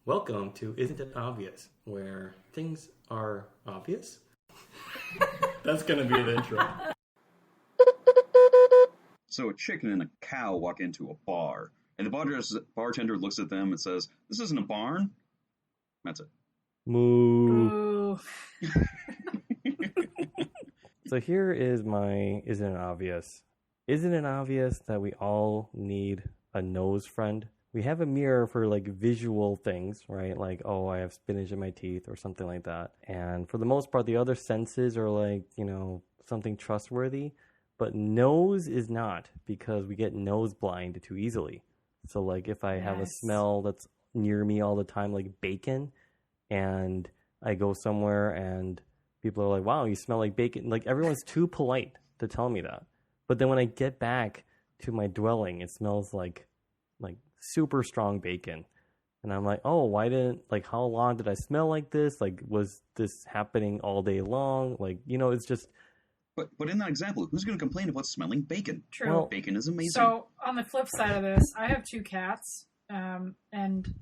Welcome to Isn't It Obvious, where things are obvious. That's going to be the intro. So a chicken and a cow walk into a bar, and the bartender looks at them and says, "This isn't a barn." That's it. Moo. Ooh. So here is my Isn't It Obvious. Isn't it obvious that we all need a nose friend? We have a mirror for like visual things, right? Like, oh, I have spinach in my teeth or something like that. And for the most part, the other senses are like, something trustworthy. But nose is not, because we get nose blind too easily. So like if I have a smell that's near me all the time, like bacon, and I go somewhere and people are like, wow, you smell like bacon. Like everyone's too polite to tell me that. But then when I get back to my dwelling, it smells like super strong bacon. And I'm like, oh, how long did I smell like this? Like, was this happening all day long? Like, it's just... But in that example, who's going to complain about smelling bacon? True. Well, bacon is amazing. So, on the flip side of this, I have 2 cats. And,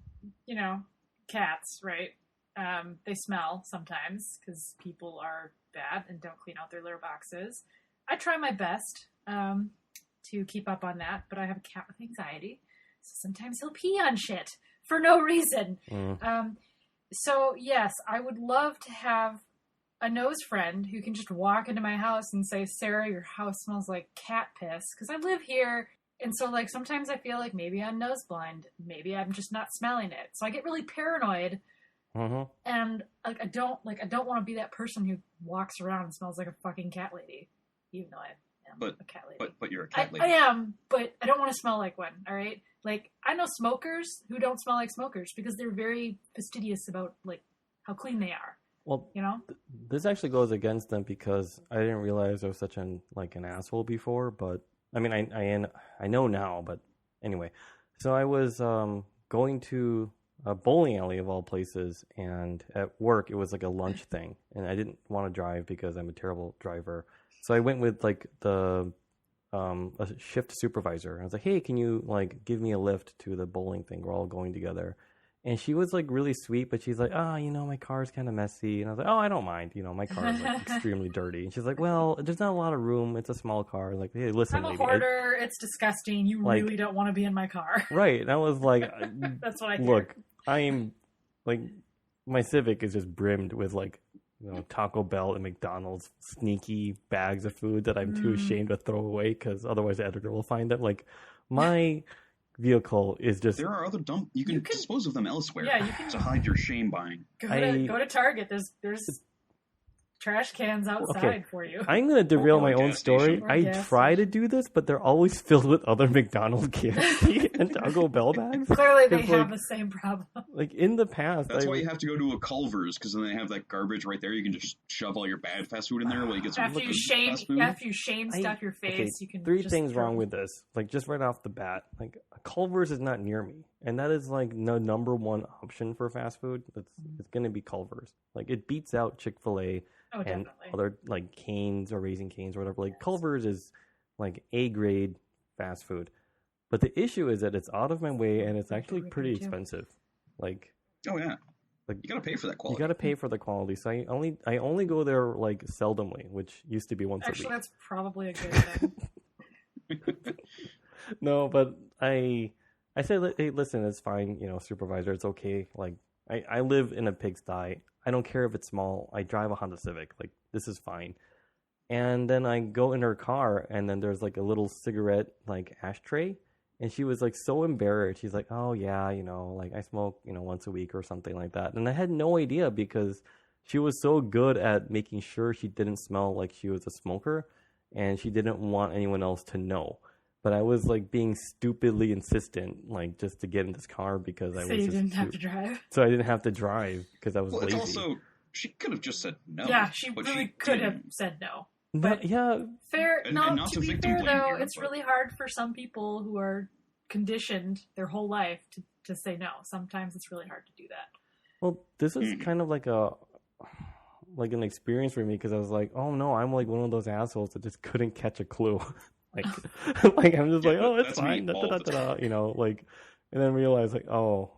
cats, right? They smell sometimes because people are bad and don't clean out their litter boxes. I try my best to keep up on that, but I have a cat with anxiety. So sometimes he'll pee on shit for no reason. So, yes, I would love to have a nose friend who can just walk into my house and say, Sarah, your house smells like cat piss. Because I live here. And so, sometimes I feel like maybe I'm nose blind. Maybe I'm just not smelling it. So I get really paranoid. Mm-hmm. And, I don't want to be that person who walks around and smells like a fucking cat lady. Even though I am a cat lady. But you're a cat lady. I am, but I don't want to smell like one, all right? I know smokers who don't smell like smokers because they're very fastidious about, how clean they are. Well, this actually goes against them because I didn't realize I was such an asshole before. But I mean, I know now. But anyway, so I was going to a bowling alley of all places, and at work it was like a lunch thing, and I didn't want to drive because I'm a terrible driver. So I went with a shift supervisor. I was like, hey, can you give me a lift to the bowling thing? We're all going together. And she was really sweet, but she's like, my car's kind of messy. And I was like, oh, I don't mind. My car's extremely dirty. And she's like, well, there's not a lot of room. It's a small car. Like, hey, listen, I'm a lady, hoarder. It's disgusting. You really don't want to be in my car. Right. And I was like, that's what I hear. Look, I am my Civic is just brimmed with Taco Bell and McDonald's sneaky bags of food that I'm too ashamed to throw away because otherwise the editor will find them. My vehicle is just... There are other you can dispose of them elsewhere. Yeah, you can... to hide your shame buying. Go to Target. There's trash cans outside for you. I'm going to derail my own story. I try to do this, but they're always filled with other McDonald's KFC and Taco Bell bags. Clearly they have the same problem. In the past... That's why you have to go to a Culver's, because then they have that garbage right there. You can just shove all your bad fast food in there while you get some after you shame stuff your face, you can 3 things wrong with this. Just right off the bat. A Culver's is not near me. And that is the number one option for fast food. It's going to be Culver's. It beats out Chick-fil-A. Oh, and definitely. other Cane's or Raising Cane's or whatever. Culver's is A grade fast food. But the issue is that it's out of my way and it's actually pretty expensive. Oh yeah. You gotta pay for that quality. You gotta pay for the quality. So I only go there seldomly, which used to be once a week. Actually, that's probably a good thing. No, but I said, hey, listen, it's fine, supervisor, it's okay. I live in a pigsty. I don't care if it's small. I drive a Honda Civic. This is fine. And then I go in her car, and then there's a little cigarette ashtray, and she was so embarrassed. She's like, "Oh yeah, I smoke once a week or something like that." And I had no idea because she was so good at making sure she didn't smell like she was a smoker, and she didn't want anyone else to know. But I was being stupidly insistent, just to get in this car because I was. So you didn't have to drive. So I didn't have to drive because I was lazy. It's also, she could have just said no. Yeah, she really could have said no. But fair. And not to be victim fair blame though, here, it's really hard for some people who are conditioned their whole life to say no. Sometimes it's really hard to do that. Well, this is kind of an experience for me because I was like, oh no, I'm one of those assholes that just couldn't catch a clue. I'm just oh, it's fine, and then realize like, oh,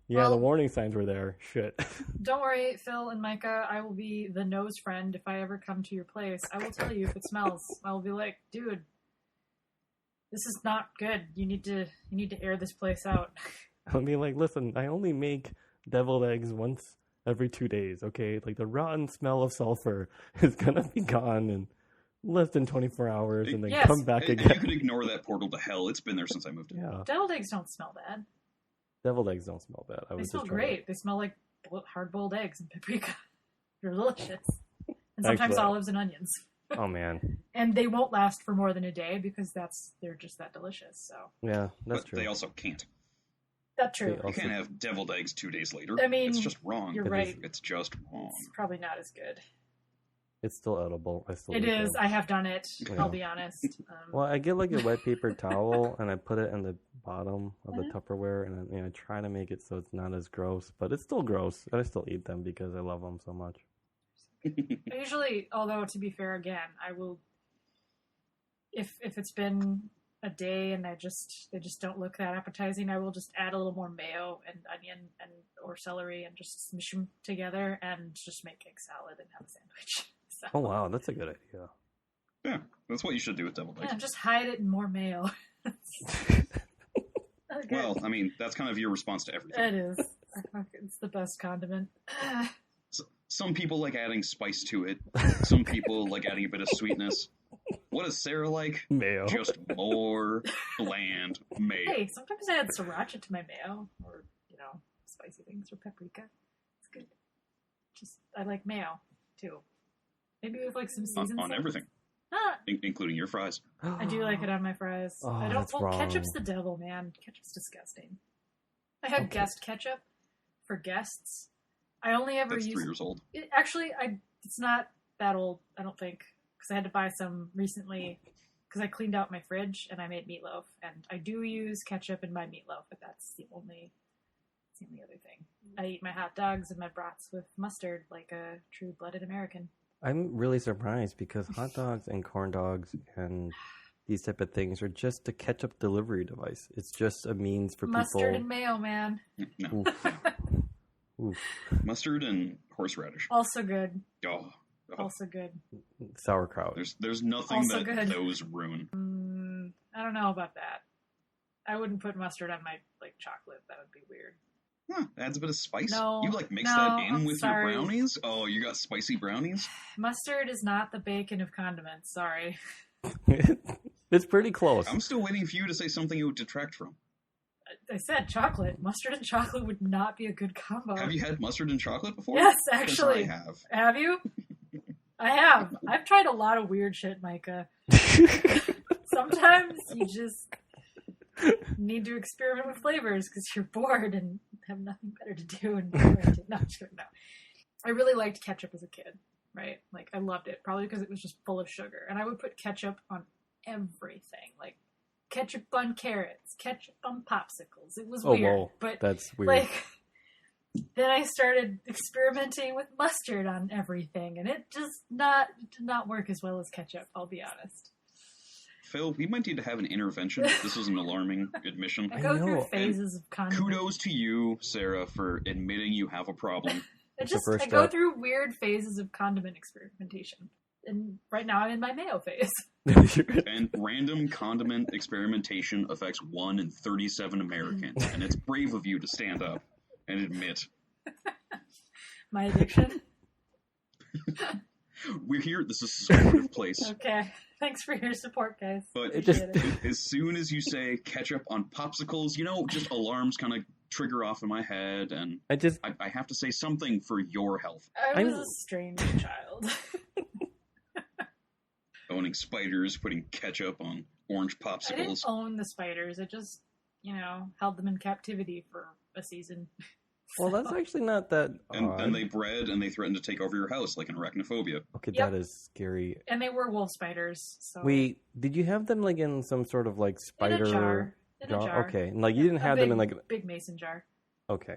yeah, the Well- warning signs were there. Shit. Don't worry, Phil and Micah. I will be the nose friend if I ever come to your place. I will tell you if it smells. I will be like, dude, this is not good. You need to air this place out. I'll be like, listen, I only make deviled eggs once every 2 days, okay? Like, the rotten smell of sulfur is gonna be gone in less than 24 hours and then Yes. come back And again. you could ignore that portal to hell. It's been there since I moved in. Yeah. Deviled eggs don't smell bad. Deviled eggs don't smell bad. I They was smell just trying great. They smell like hard-boiled eggs and paprika. They're delicious. And sometimes Actually- olives and onions. Oh, man. And they won't last for more than a day because they're just that delicious. So Yeah, that's But true. they also can't. that's true. They You also- can't have deviled eggs 2 days later. I mean, it's just wrong. you're It right. It's just wrong. It's probably not as good. It's still edible. I still It eat is. them. I have done it. Yeah. I'll be honest. Well, I get like a wet paper towel and I put it in the bottom of the Mhm. Tupperware and I try to make it so it's not as gross, but it's still gross. And I still eat them because I love them so much. I usually, although to be fair, again, I will. If it's been a day and they just don't look that appetizing, I will just add a little more mayo and onion or celery and just smush them together and just make egg salad and have a sandwich. So, Oh, wow. That's a good idea. Yeah, that's what you should do with deviled eggs. yeah, just hide it in more mayo. Okay. Well, I mean, that's kind of your response to everything. It is. It's the best condiment. Some people like adding spice to it. Some people like adding a bit of sweetness. What is Sarah like? Mayo. Just more bland mayo. Hey, sometimes I add sriracha to my mayo, or spicy things, or paprika. It's good. Just I like mayo too. Maybe with like some on, seasoned on stuff. everything, Ah, including your fries. I do like it on my fries. Oh, I don't. that's Well, wrong. ketchup's the devil, man. Ketchup's disgusting. I have Okay. guest ketchup for guests. I only ever That's use 3 years old. it, actually, it's not that old, I don't think, because I had to buy some recently because I cleaned out my fridge and I made meatloaf, and I do use ketchup in my meatloaf, but that's the only other thing. I eat my hot dogs and my brats with mustard like a true-blooded American. I'm really surprised because hot dogs and corn dogs and these type of things are just a ketchup delivery device. It's just a means for Mustard people. and mayo, man. No, Oof, mustard and horseradish. Also good. Oh, Also good. sauerkraut. there's nothing Also that good. those ruin. I don't know about that. I wouldn't put mustard on my chocolate. That would be weird. Huh, adds a bit of spice. No, You mix no, that in I'm with sorry. your brownies? Oh, you got spicy brownies? Mustard is not the bacon of condiments. Sorry. It's pretty close. I'm still waiting for you to say something you would detract from. I said chocolate. Mustard and chocolate would not be a good combo. Have you had mustard and chocolate before? Yes, 'Cause actually. I have. Have you? I have. I've tried a lot of weird shit, Micah. Sometimes you just need to experiment with flavors because you're bored and have nothing better to do. And no, I'm just kidding, no. I really liked ketchup as a kid, right? Like, I loved it, probably because it was just full of sugar. And I would put ketchup on everything, like ketchup on carrots, ketchup on popsicles. It was Oh, weird, whoa. but That's weird. like, then I started experimenting with mustard on everything, and it did not work as well as ketchup, I'll be honest. Phil, we might need to have an intervention. This is an alarming admission. I go through know. phases of condiment. Kudos to you, Sarah, for admitting you have a problem. I the first go step. through weird phases of condiment experimentation. And right now I'm in my mayo phase. And random condiment experimentation affects 1 in 37 Americans. And it's brave of you to stand up and admit. My addiction. We're here. This is a supportive place. Okay. Thanks for your support, guys. But It just- Appreciate it. as soon as you say ketchup on popsicles, just alarms kind of trigger off in my head. And I have to say something for your health. I was a strange child. Owning spiders, putting ketchup on orange I didn't popsicles. own the spiders. I just, held them in captivity for a season. Well, that's actually not that And odd. then they bred and they threatened to take over your house like an arachnophobia. Okay, Yep. that is scary. And they were wolf spiders. So Wait, did you have them in some sort of spider in a jar. In a jar. Okay, and you didn't have them in big mason jar. Okay.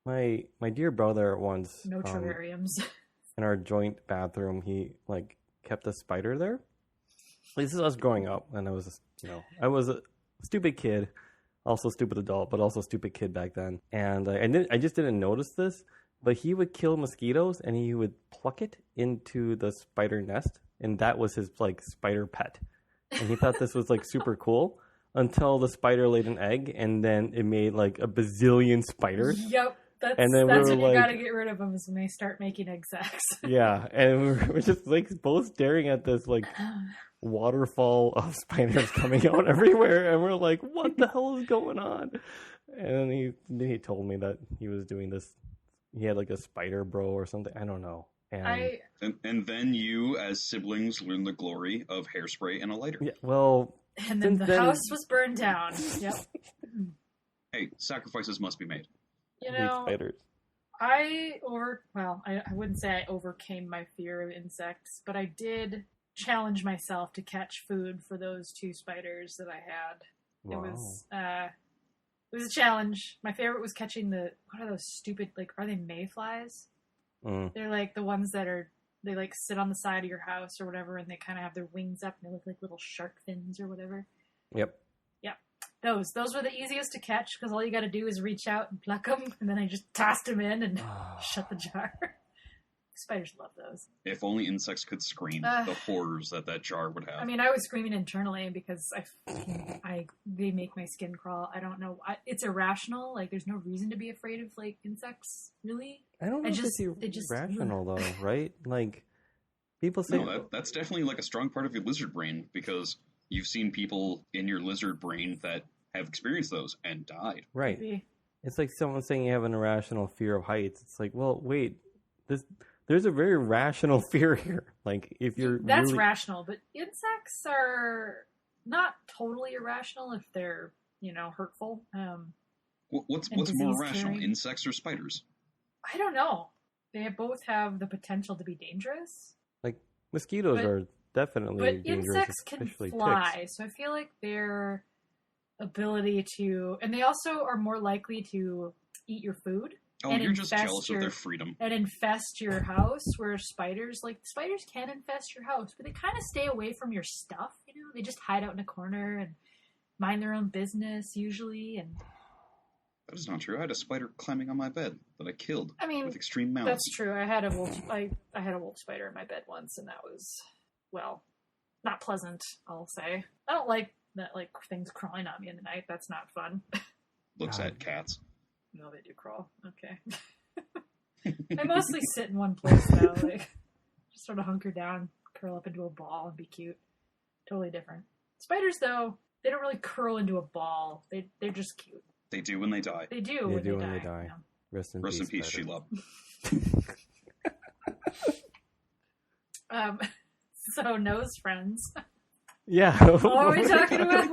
My dear brother once No terrariums. in our joint bathroom, he kept a spider there. This is us growing up, and I was a stupid kid. Also stupid adult, but also stupid kid back then. And I just didn't notice this, but he would kill mosquitoes and he would pluck it into the spider nest, and that was his like spider pet. And he thought this was like super cool until the spider laid an egg, and then it made like a bazillion spiders. Yep. And then that's we when were you like- gotta get rid of them, is when they start making egg sacs. Yeah, and we're just like both staring at this like waterfall of spiders coming out everywhere, and we're like, what the hell is going on? And he told me that he was doing this. He had like a spider bro or something. I don't know. And then you, as siblings, learn the glory of hairspray and a lighter. Yeah, well, and then since the house was burned down. Yep. Hey, sacrifices must be made. You hate know, spiders. I wouldn't say I overcame my fear of insects, but I did challenge myself to catch food for those 2 spiders that I had. Wow. It was a challenge. My favorite was catching what are those stupid, like, are they mayflies? They're like the ones that they like sit on the side of your house or whatever, and they kind of have their wings up and they look like little shark fins or whatever. Yep. Those were the easiest to catch, because all you got to do is reach out and pluck them, and then I just tossed them in and shut the jar. Spiders love those. If only insects could scream, the horrors that jar would have. I mean, I was screaming internally because they make my skin crawl. I don't know. It's irrational. Like, there's no reason to be afraid of like insects, really. I don't know if it's rational though, right? Like, people say that's definitely like a strong part of your lizard brain, because you've seen people in your lizard brain that have experienced those and died. Right. Maybe. It's like someone saying you have an irrational fear of heights. It's like, well, wait, there's a very rational fear here. Like, if you're that's really... rational, but insects are not totally irrational if they're, hurtful. What's more rational, insects or spiders? I don't know. They both have the potential to be dangerous. Like, mosquitoes are definitely but dangerous. Insects can fly, ticks. so I feel like their ability to, and they also are more likely to eat your food. Oh, you're just jealous of their freedom. And infest your house, where spiders can infest your house, but they kind of stay away from your stuff, They just hide out in a corner and mind their own business, usually, and... That is not true. I had a spider climbing on my bed that I killed with extreme malice. That's true. I had a wolf spider in my bed once, and that was, well, not pleasant, I'll say. I don't like that, like, things crawling on me in the night. That's not fun. Looks at cats. No, they do crawl. Okay. I mostly sit in one place now, like, just sort of hunker down, curl up into a ball, and be cute. Totally different. Spiders, though, they don't really curl into a ball. They're just cute. They do when they die. They do when they die. Yeah. Rest in peace, Sheila. So, nose friends. Yeah. What are we talking about?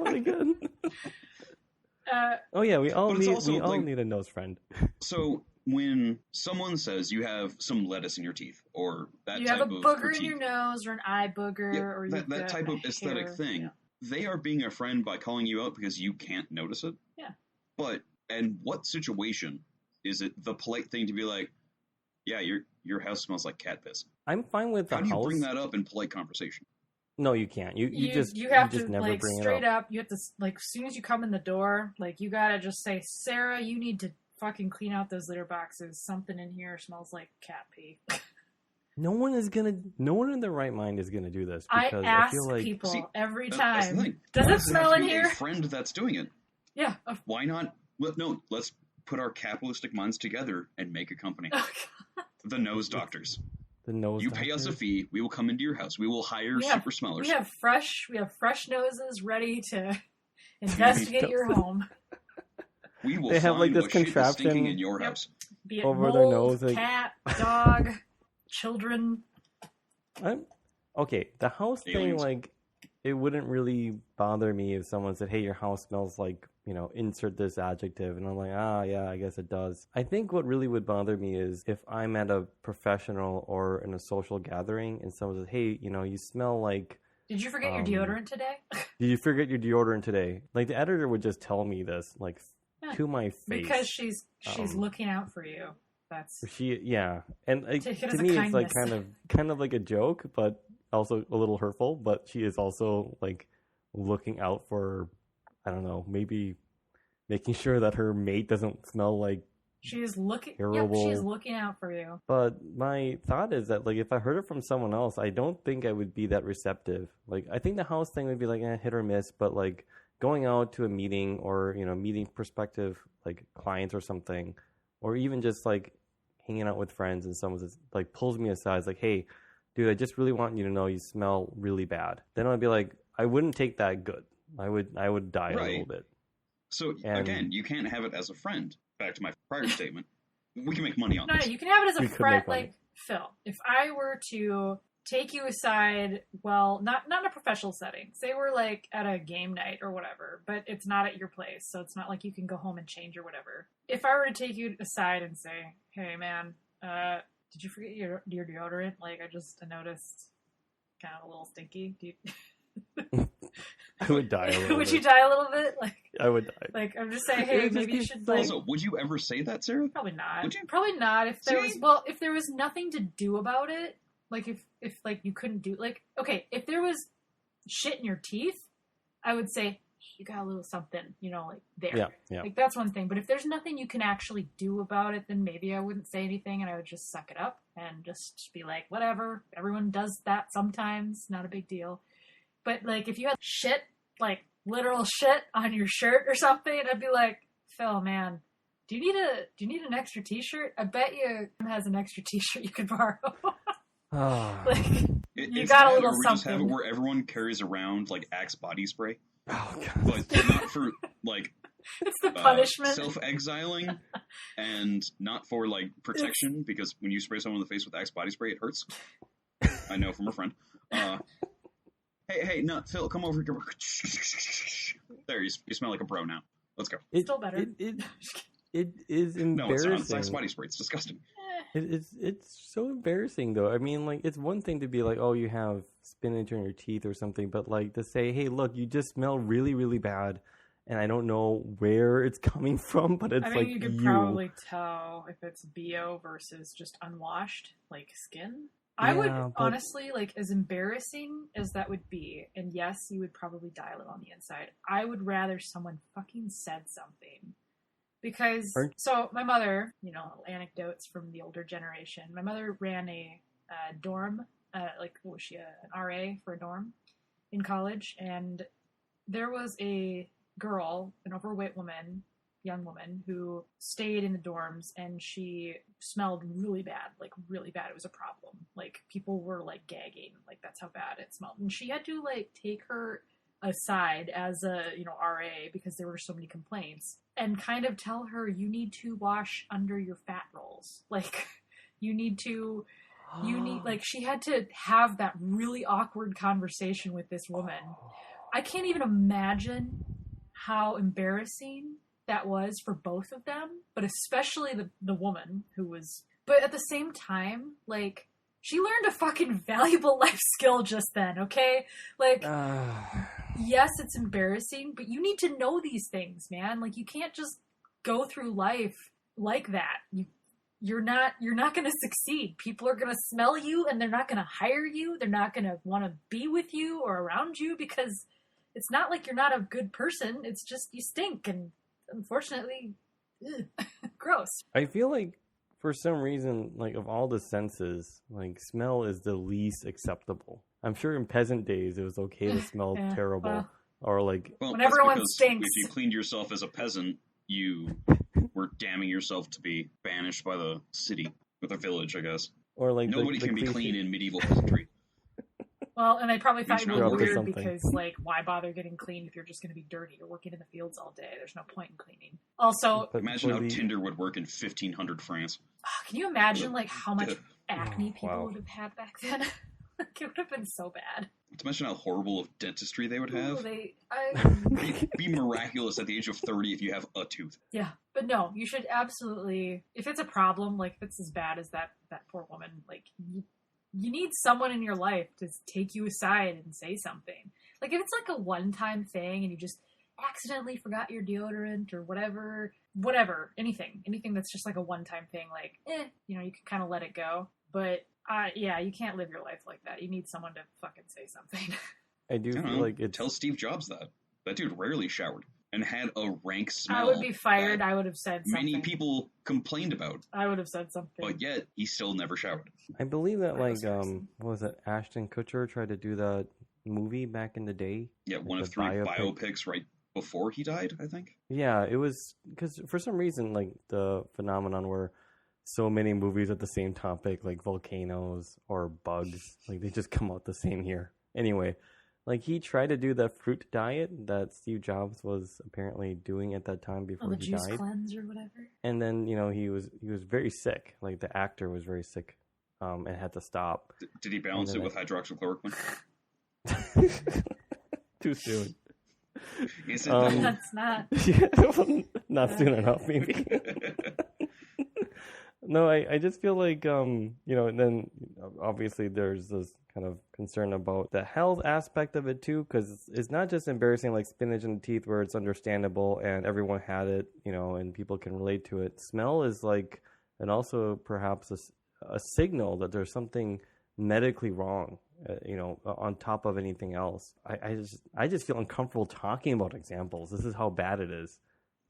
We all need a nose friend. So when someone says you have some lettuce in your teeth, or that you type have a of booger critique, in your nose, or an eye booger, or that type of aesthetic thing, they are being a friend by calling you out because you can't notice it. Yeah. But in what situation is it the polite thing to be like, yeah, your house smells like cat piss? I'm fine with the How house. do you bring that up in polite conversation? No, you can't. You have to never like bring straight it up. up. You have to, like, as soon as you come in the door, like, you gotta just say, Sarah, you need to fucking clean out those litter boxes. Something in here smells like cat pee. No one in their right mind is gonna do this. I Because ask feel like people every that's the time. thing. Does Why it smell in have to be here? A friend that's doing it. Yeah. Why not? No, let's put our capitalistic minds together and make a company. Oh, the Nose Doctors. The nose. You pay us a fee. We will come into your house. We will hire super smellers. We have fresh noses ready to investigate your home. We will They have, like, this contraption stinking in your house. Be it over mold, their nose, like... cat, dog, children. Okay, the house Aliens. thing, like, it wouldn't really bother me if someone said, hey, your house smells like, insert this adjective. And I'm like, yeah, I guess it does. I think what really would bother me is if I'm at a professional or in a social gathering and someone says, hey, you smell like... Did you forget your deodorant today? Did you forget your deodorant today? Like, the editor would just tell me this, like, to my face. Because she's looking out for you. That's... And like, to me, it's like kind of like a joke, but also a little hurtful. But she is also like looking out for, I don't know, maybe making sure that her mate doesn't smell like She is looking. terrible. Yep, she's looking out for you. But my thought is that, like, if I heard it from someone else, I don't think I would be that receptive. Like, I think the house thing would be like hit or miss, but like going out to a meeting or, meeting prospective like clients or something, or even just like hanging out with friends and someone just like pulls me aside, it's like, hey, dude, I just really want you to know you smell really bad. Then I'd be like, I wouldn't take that good. I would die a little bit. So again, you can't have it as a friend. Back to my prior statement. We can make money on this. No, you can have it as a friend. make money. Like, Phil, if I were to take you aside, well, not in a professional setting. Say we're like at a game night or whatever, but it's not at your place, so it's not like you can go home and change or whatever. If I were to take you aside and say, hey man, did you forget your deodorant? Like, I noticed kind of a little stinky. I would die a little Would bit. you die a little bit? Like, I would die. like, I'm just saying, hey, maybe you should like. Also, would you ever say that, Sarah? Probably not. Would you? Probably not. If there See? if there was nothing to do about it, like if like you couldn't do, like, okay, if there was shit in your teeth, I would say, hey, you got a little something, like there. Yeah. Like, that's one thing. But if there's nothing you can actually do about it, then maybe I wouldn't say anything and I would just suck it up and just be like, whatever. Everyone does that sometimes. Not a big deal. But like, if you had shit, like literal shit on your shirt or something, I'd be like, Phil, man, do you need an extra t-shirt? I bet you has an extra t-shirt you could borrow. Like, you got a little or we something. just have it where everyone carries around like Axe body spray, Oh god. but not for like It's the punishment. self-exiling, and not for like protection, because when you spray someone in the face with Axe body spray, it hurts. I know from a friend. Hey, no, Phil, come over here. There, you smell like a bro now. Let's go. Still better. It is No, it's not. embarrassing. It's Axe body spray. It's disgusting. It's so embarrassing though. I mean, like, it's one thing to be like, oh, you have spinach in your teeth or something, but like to say, hey, look, you just smell really, really bad, and I don't know where it's coming from, but it's I mean, like you could probably tell if it's BO versus just unwashed, like skin. I would Yeah, but- honestly, like, as embarrassing as that would be, and yes, you would probably dial it on the inside, I would rather someone fucking said something. Because, so my mother, little anecdotes from the older generation. My mother ran a dorm, what was she, an RA for a dorm in college, and there was a girl, an overweight woman, young woman, who stayed in the dorms, and she smelled really bad, like really bad. It was a problem. Like, people were like gagging, like that's how bad it smelled. And she had to like take her aside as a RA because there were so many complaints, and kind of tell her, you need to wash under your fat rolls. Like, you need like, she had to have that really awkward conversation with this woman. I can't even imagine how embarrassing that was for both of them, but especially the woman who was, but at the same time, like, she learned a fucking valuable life skill just then, okay? Like, yes, it's embarrassing, but you need to know these things, man. Like, you can't just go through life like that. You're not going to succeed. People are going to smell you, and they're not going to hire you. They're not going to want to be with you or around you, because it's not like you're not a good person. It's just you stink, and unfortunately, gross. I feel like for some reason, like, of all the senses, like, smell is the least acceptable. I'm sure in peasant days it was okay to smell terrible, well, or like, Well, when that's everyone because stinks. If you cleaned yourself as a peasant, you were damning yourself to be banished by the city, or the village, I guess. or like Nobody the can be cliche- clean in medieval peasantry. Well, and they probably thought you You're were up to weird something. because, like, why bother getting clean if you're just going to be dirty? You're working in the fields all day. There's no point in cleaning. Also, But Imagine for how the- Tinder would work in 1500 France. can you imagine, like, how much acne people wow. would have had back then? Like, it would have been so bad. Not to mention how horrible of dentistry they would have. Be miraculous at the age of 30 if you have a tooth. Yeah, but no, you should absolutely, if it's a problem, like, if it's as bad as that poor woman, like, you need someone in your life to take you aside and say something. Like, if it's like a one-time thing and you just accidentally forgot your deodorant or whatever, anything that's just like a one-time thing, like, you can kind of let it go. But, yeah, you can't live your life like that. You need someone to fucking say something. I do I don't feel know. like it's Tell Steve Jobs that. That dude rarely showered. and had a rank smell. I would be fired. that I would have said something. Many people complained about, I would have said something. but yet he still never showered. I believe that, Gross like, person. what was it? Ashton Kutcher tried to do that movie back in the day. Yeah, one Like of the 3 biopic. biopics right before he died, I think. Yeah, it was because for some reason, like the phenomenon where so many movies at the same topic, like volcanoes or bugs, like they just come out the same year. Anyway, like he tried to do the fruit diet that Steve Jobs was apparently doing at that time Oh, before the he juice died. cleanse or whatever. And then he was very sick. Like the actor was very sick, and had to stop. Did he balance And it then with hydroxychloroquine? Too soon. Is it That's not. Yeah, not soon enough, maybe. No, I just feel like, and then obviously there's this kind of concern about the health aspect of it too, because it's not just embarrassing like spinach in the teeth where it's understandable and everyone had it, and people can relate to it. Smell is like, and also perhaps a signal that there's something medically wrong, on top of anything else. I just feel uncomfortable talking about examples. This is how bad it is.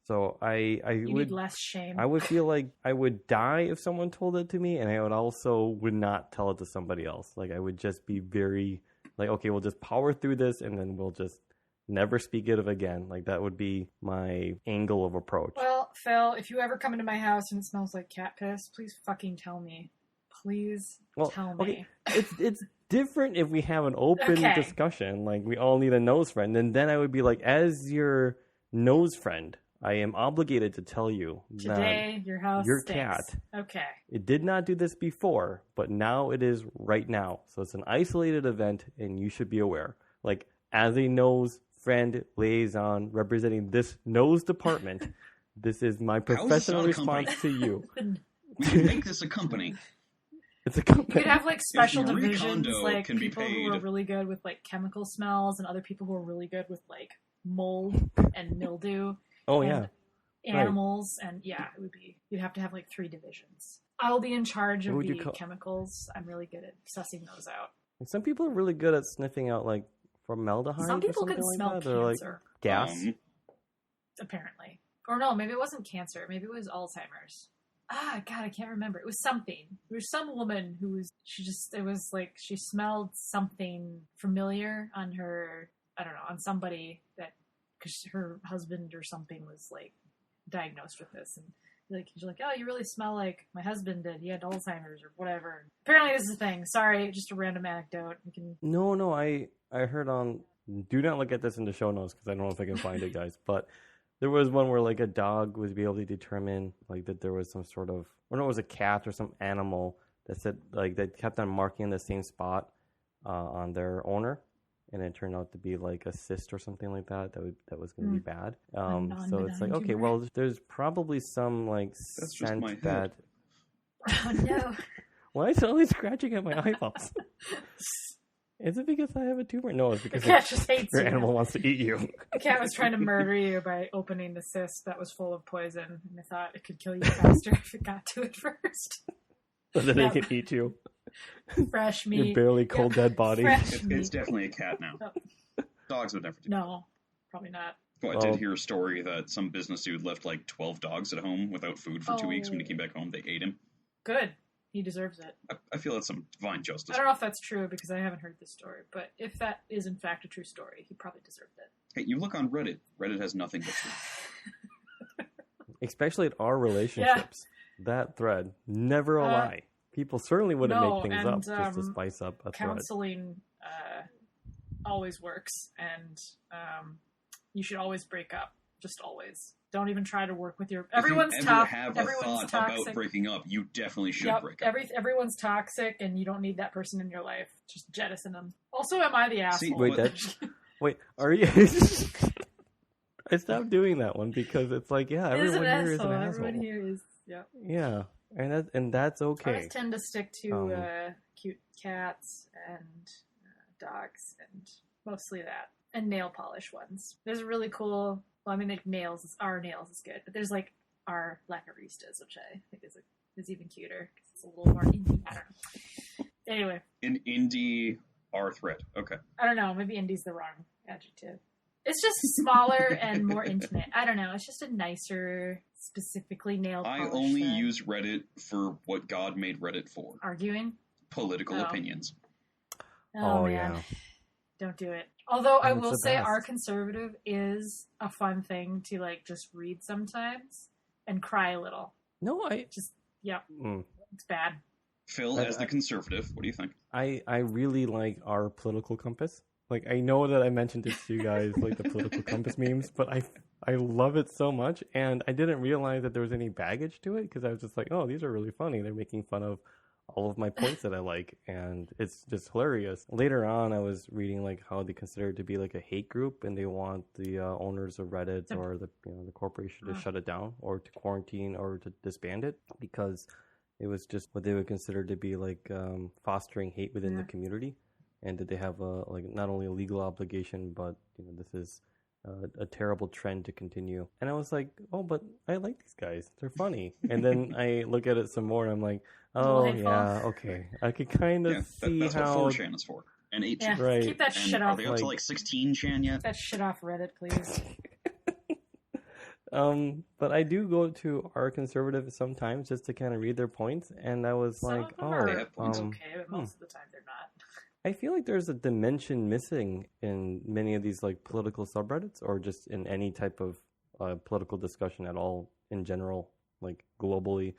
So You need less shame. I would feel like I would die if someone told it to me, and I would not tell it to somebody else. Like I would just be very like, okay, we'll just power through this, and then we'll just never speak it of again. Like that would be my angle of approach. Well, Phil, if you ever come into my house and it smells like cat piss, please fucking tell me. Please tell me. Okay. It's different if we have an open Okay. discussion, like we all need a nose friend, and then I would be like, as your nose friend, I am obligated to tell you Today, your house your stinks. cat, Okay. it did not do this before, but now it is right now. So it's an isolated event, and you should be aware. Like, as a nose friend liaison representing this nose department, this is my professional not a company? response to you. We can make this a company. It's a You company. could have like special Marie divisions, Kondo like can be people who are paid. really good with like chemical smells, and other people who are really good with like mold and mildew. Oh, and yeah. animals, and yeah, it would be. You'd have to have like 3 divisions. I'll be in charge What of would you the call- chemicals. I'm really good at sussing those out. And some people are really good at sniffing out, like, formaldehyde Some people or can something smell like that. Or, like, cancer, gas. apparently. Or no, maybe it wasn't cancer. Maybe it was Alzheimer's. God, I can't remember. It was something. There was some woman who was, it was like she smelled something familiar on her, I don't know, on somebody that, because her husband or something was like diagnosed with this. And you're like, oh, you really smell like my husband did. He had Alzheimer's or whatever. Apparently this is a thing. Sorry, just a random anecdote. You can... No, I heard on, do not look at this in the show notes because I don't know if I can find it, guys, but there was one where like a dog would be able to determine like that there was some sort of, or no, it was a cat or some animal that said like they kept on marking the same spot on their owner, and it turned out to be like a cyst or something like that was going to be bad. So it's like, okay, tumor. well, there's probably some like That's just scent my head. that. Oh no. Why is it always scratching at my eyeballs? Is it because I have a tumor? No, it's The because cat just hates your you. animal wants to eat you. The cat was trying to murder you by opening the cyst that was full of poison, and I thought it could kill you faster if it got to it first. So that Yep. they can eat you. Fresh Your meat. barely cold dead body. Fresh It's meat. definitely a cat now. Oh. Dogs would never do. No, probably not. Well, I Well- did hear a story that some business dude left like 12 dogs at home without food for 2 weeks. When he came back home, they ate him. Good. He deserves it. I feel that's some divine justice. I don't know if that's true because I haven't heard this story, but if that is in fact a true story, he probably deserved it. Hey, you look on Reddit. Reddit has nothing but truth. Especially at our relationships. That thread, never a lie. People certainly wouldn't no, make things and, up just to spice up a thread. Counseling always works, and you should always break up. Just always. Don't even try to work with your. Everyone's if you ever tough. have Everyone's a thought toxic. about breaking up, you definitely should Yep, break up. everyone's toxic, and you don't need that person in your life. Just jettison them. Also, am I the asshole? Wait, wait, are you? I stopped doing that one because it's like, yeah, It is everyone here is an asshole. Everyone here is, yeah. Yeah, and that's I okay. always tend to stick to cute cats and dogs, and mostly that, and nail polish ones. There's a really cool. Well, I mean, like our nails is good, but there's like our Lacaristas, which I think is even cuter because it's a little more indie. I don't know. Anyway, An indie R thread. Okay. I don't know. Maybe indie's the wrong adjective. It's just smaller and more intimate. I don't know. It's just a nicer, specifically nail I polish. only use Reddit for what God made Reddit for. Arguing? Political opinions. Oh man. Yeah. Don't do it. Although I It's will the say best. our conservative is a fun thing to like just read sometimes and cry a little. No, I Just, yeah, mm, it's bad. Phil, as the conservative, what do you think? I really like our political compass. Like, I know that I mentioned it to you guys, like the political compass memes, but I love it so much, and I didn't realize that there was any baggage to it, because I was just like, oh, these are really funny. They're making fun of all of my points that I like, and it's just hilarious. Later on, I was reading like how they consider it to be like a hate group, and they want the owners of Reddit or the the corporation to shut it down or to quarantine or to disband it, because it was just what they would consider to be like fostering hate within the community, and that they have like not only a legal obligation, but this is a terrible trend to continue. And I was like, oh, but I like these guys. They're funny. And then I look at it some more and I'm like, oh, yeah, okay. I could kind of see that's how... what 4chan is for. And 8chan. Yeah, Right. keep that And shit are off. they up to like 16chan yet? Keep that shit off Reddit, please. But I do go to our conservative sometimes just to kind of read their points. And I was Some like, of them oh, are They have points. okay, but most of the time they're not. I feel like there's a dimension missing in many of these like political subreddits, or just in any type of political discussion at all in general, like globally.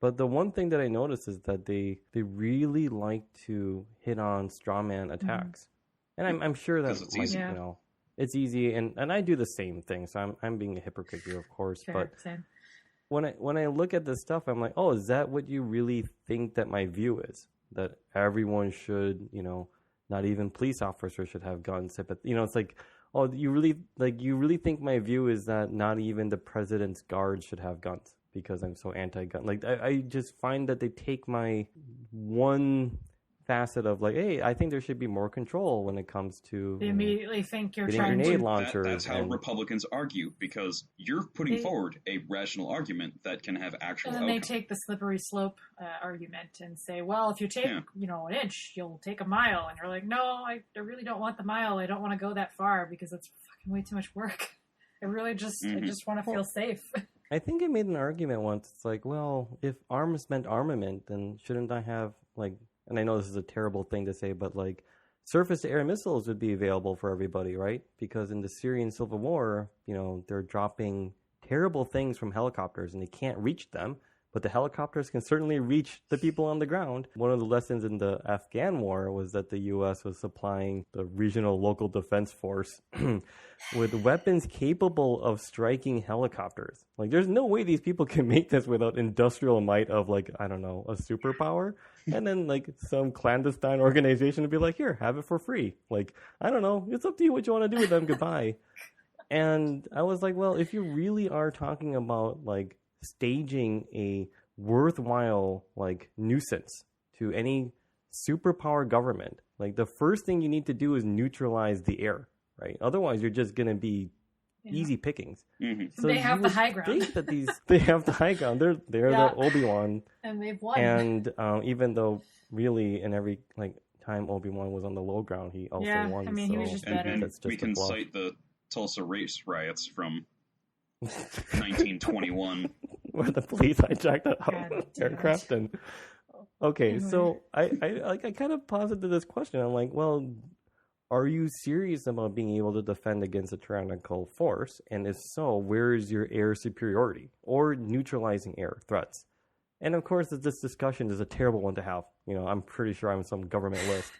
But the one thing that I noticed is that they really like to hit on strawman attacks, and I'm sure that Because it's easy. it's easy, and I do the same thing. So I'm being a hypocrite here, of course, Fair, but same. when I look at this stuff, I'm like, oh, is that what you really think that my view is? That everyone should, not even police officers should have guns. But it's like, oh, you really think my view is that not even the president's guards should have guns because I'm so anti-gun. Like, I just find that they take my one facet of like, hey, I think there should be more control when it comes to They immediately think you're getting trying grenade to... launchers. That's how Republicans argue, because you're putting forward a rational argument that can have actual And then outcome. they take the slippery slope argument and say, well, if you take, an inch, you'll take a mile. And you're like, no, I really don't want the mile. I don't want to go that far because it's fucking way too much work. I really just, I just want to feel safe. I think I made an argument once. It's like, well, if arms meant armament, then shouldn't I have like, and I know this is a terrible thing to say, but like surface-to-air missiles would be available for everybody, right? Because in the Syrian civil war, they're dropping terrible things from helicopters and they can't reach them, but the helicopters can certainly reach the people on the ground. One of the lessons in the Afghan war was that the U.S. was supplying the regional local defense force with weapons capable of striking helicopters. Like, there's no way these people can make this without industrial might of, like, I don't know, a superpower. And then, like, some clandestine organization would be like, here, have it for free. Like, I don't know. It's up to you what you want to do with them. Goodbye. And I was like, well, if you really are talking about, like, staging a worthwhile like nuisance to any superpower government, like the first thing you need to do is neutralize the air, right? Otherwise you're just going to be easy pickings. So they have the high ground. Think that they have the high ground. They're the Obi-Wan, and they've won. And even though really in every like time Obi-Wan was on the low ground, he also won. I mean, he was just better. And that's just we can cite the Tulsa race riots from 1921. Where the police hijacked an aircraft and okay, so I kind of posited this question. I'm like, well, are you serious about being able to defend against a tyrannical force? And if so, where is your air superiority or neutralizing air threats? And of course, this discussion is a terrible one to have. I'm pretty sure I'm on some government list.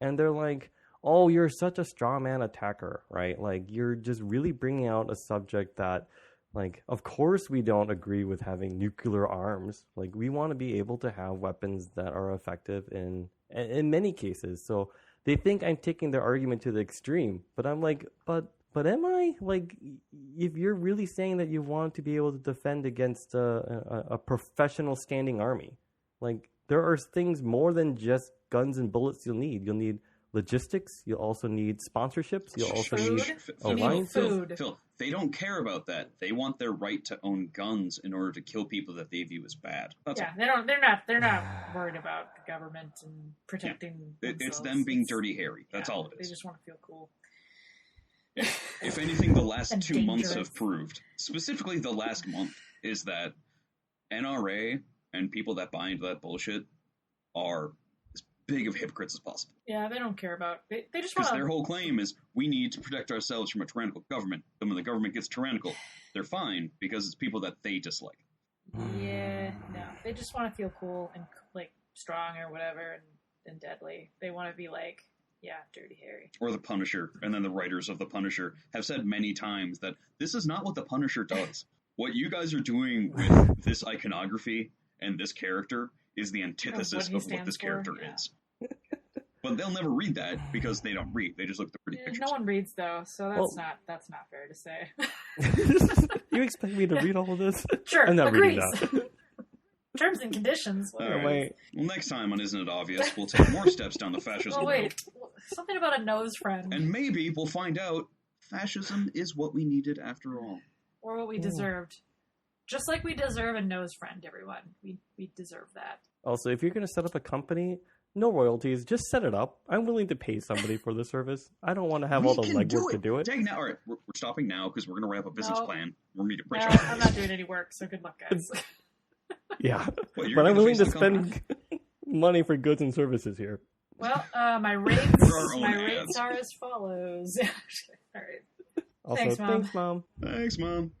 And they're like, oh, you're such a straw man attacker, right? Like, you're just really bringing out a subject that, like, of course we don't agree with having nuclear arms. Like, we want to be able to have weapons that are effective in many cases. So they think I'm taking their argument to the extreme. But I'm like, but am I? Like, if you're really saying that you want to be able to defend against a professional standing army, like, there are things more than just guns and bullets you'll need. You'll need logistics. You'll also need sponsorships. You'll also need alliances. Phil, they don't care about that. They want their right to own guns in order to kill people that they view as bad. That's all. They're not worried about the government and protecting. It's them being dirty Harry. That's all it is. They just want to feel cool. If anything, the last And 2 months dangerous. have proved, specifically the last month, is that NRA and people that buy into that bullshit are as big of hypocrites as possible. Yeah, they don't care about. They just Because want their whole claim is we need to protect ourselves from a tyrannical government. And when the government gets tyrannical, they're fine because it's people that they dislike. Yeah, no. They just want to feel cool and like strong or whatever and deadly. They want to be like, yeah, Dirty Harry. Or the Punisher. And then the writers of the Punisher have said many times that this is not what the Punisher does. What you guys are doing with this iconography and this character is the antithesis he of what stands this for, character yeah. is. But they'll never read that because they don't read. They just look at the pretty Yeah, pictures. no one reads though, so Well- that's not fair to say. You expect me to read all of this? Sure, I'm not agrees. reading that. Terms and conditions. All whatever. right. Well, next time on Isn't It Obvious, we'll take more steps down the fascism Oh road. wait, something about a nose friend, And maybe we'll find out fascism is what we needed after all. or what we deserved. Just like we deserve a nose friend, everyone. We deserve that. Also, if you're going to set up a company, no royalties, just set it up. I'm willing to pay somebody for the service. I don't want to have all the legwork to do it. Dang, now, all right, we're stopping now because we're going to wrap a business No. plan. We're meeting No, Rachel. I'm not doing any work, so good luck, guys. Yeah, What, you're but I'm gonna willing face to the company? spend money for goods and services here. Well, my rates For our own my ads. rates are as follows. All right. Also, Thanks, Mom. Thanks, Mom. Thanks, Mom.